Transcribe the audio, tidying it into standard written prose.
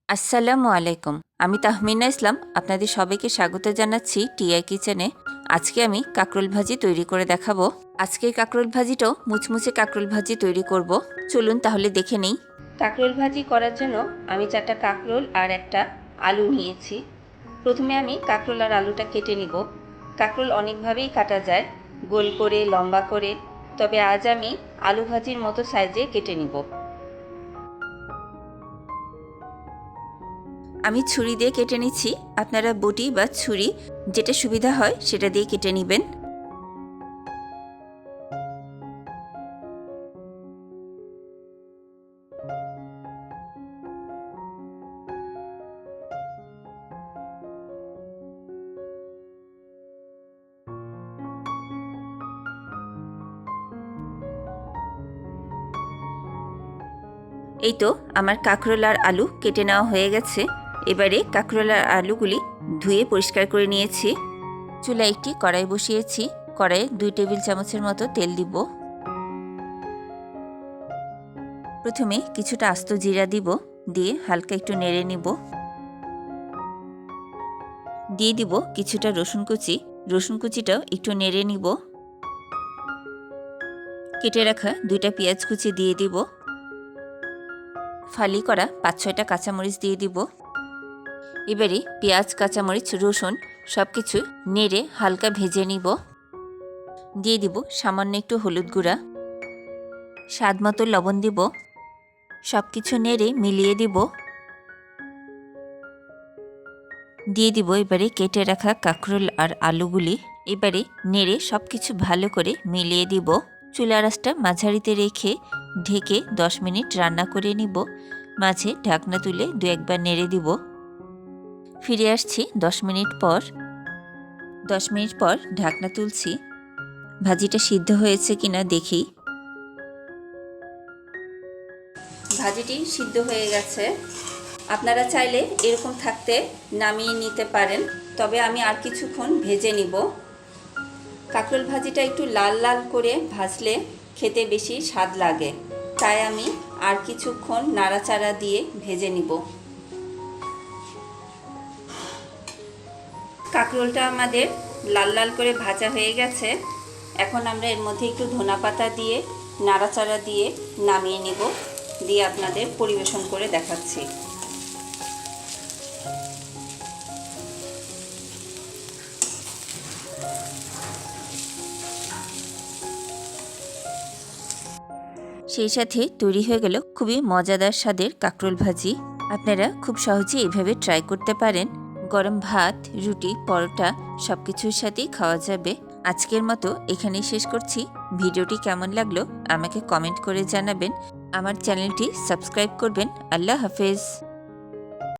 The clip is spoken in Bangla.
আসসালামু আলাইকুম। আমি তাহমিনা ইসলাম আপনাদের সবাইকে স্বাগত জানাচ্ছি টিআই কিচেনে। আজকে আমি কাঁকরোল ভাজি তৈরি করে দেখাবো। আজকের কাঁকরোল ভাজিটাও মুচমুচে কাঁকরোল ভাজি তৈরি করব। চলুন তাহলে দেখে নেই। কাঁকরোল ভাজি করার জন্য আমি 4টা কাঁকরোল আর একটা আলু নিয়েছি। প্রথমে আমি কাঁকরোল আর আলুটা কেটে নিব। কাঁকরোল অনেকভাবেই কাটা যায়, গোল করে, লম্বা করে, তবে আজ আমি আলু ভাজির মতো সাইজে কেটে নিব। আমি ছুরি দিয়ে কেটে নিচ্ছি, আপনারা বটি বা ছুরি যেটা সুবিধা হয় সেটা দিয়ে কেটে নেবেন। এই তো আমার কাঁকরোল আর আলু কেটে নেওয়া হয়ে গেছে। এবারে কাঁকরোল আর আলুগুলি ধুয়ে পরিষ্কার করে নিয়েছি। চুলায় একটি কড়াই বসিয়েছি। কড়াইয়ে 2 টেবিল চামচের মতো তেল দিব। প্রথমে কিছুটা আস্ত জিরা দিব, দিয়ে হালকা একটু নেড়ে নিব। দিয়ে দিব কিছুটা রসুন কুচি, রসুন কুচিটাও একটু নেড়ে নিব। কেটে রাখা 2টা পেঁয়াজ কুচি দিয়ে দিব। ফালি করা 5-6টা কাঁচামরিচ দিয়ে দিব। এবারে পেঁয়াজ, কাঁচামরিচ, রসুন সব কিছু নেড়ে হালকা ভেজে নিব। দিয়ে দিব সামান্য একটু হলুদ গুঁড়া, স্বাদ মতো লবণ দিব। সব কিছু নেড়ে মিলিয়ে দিব। দিয়ে দিব এবারে কেটে রাখা কাঁকরোল আর আলুগুলি। এবারে নেড়ে সব কিছু ভালো করে মিলিয়ে দিব। চুলার আঁচটা মাঝারিতে রেখে ঢেকে 10 মিনিট রান্না করে নিব। মাঝে ঢাকনা তুলে 2-1 বার নেড়ে দিব। ফিরে আসছি 10 মিনিট পর। 10 মিনিট পর ঢাকনা তুলছি। ভাজিটা সিদ্ধ হয়েছে কিনা দেখি। ভাজিটি সিদ্ধ হয়ে গেছে। আপনারা চাইলে এরকম থাকতে নামিয়ে নিতে পারেন, তবে আমি আর কিছুক্ষণ ভেজে নিব। কাঁকরোল ভাজিটা একটু লাল লাল করে ভাজলে খেতে বেশি স্বাদ লাগে, তাই আমি আর কিছুক্ষণ নাড়াচাড়া দিয়ে ভেজে নিব। কাঁকরোলটা আমাদের লাল লাল করে ভাজা হয়ে গেছে। এখন আমরা এর মধ্যে একটু ধনেপাতা দিয়ে নাড়াচাড়া দিয়ে নামিয়ে নিব, দিয়ে আপনাদের পরিবেশন করে দেখাচ্ছি। সেই সাথে তৈরি হয়ে গেল খুবই মজাদার স্বাদের কাঁকরোল ভাজি। আপনারা খুব সহজেই এইভাবে ট্রাই করতে পারেন। গরম ভাত, রুটি, পরোটা সব কিছুর সাথেই খাওয়া যাবে। আজকের মতো এখানেই শেষ করছি। ভিডিওটি কেমন লাগলো আমাকে কমেন্ট করে জানাবেন। আমার চ্যানেলটি সাবস্ক্রাইব করবেন। আল্লাহ হাফেজ।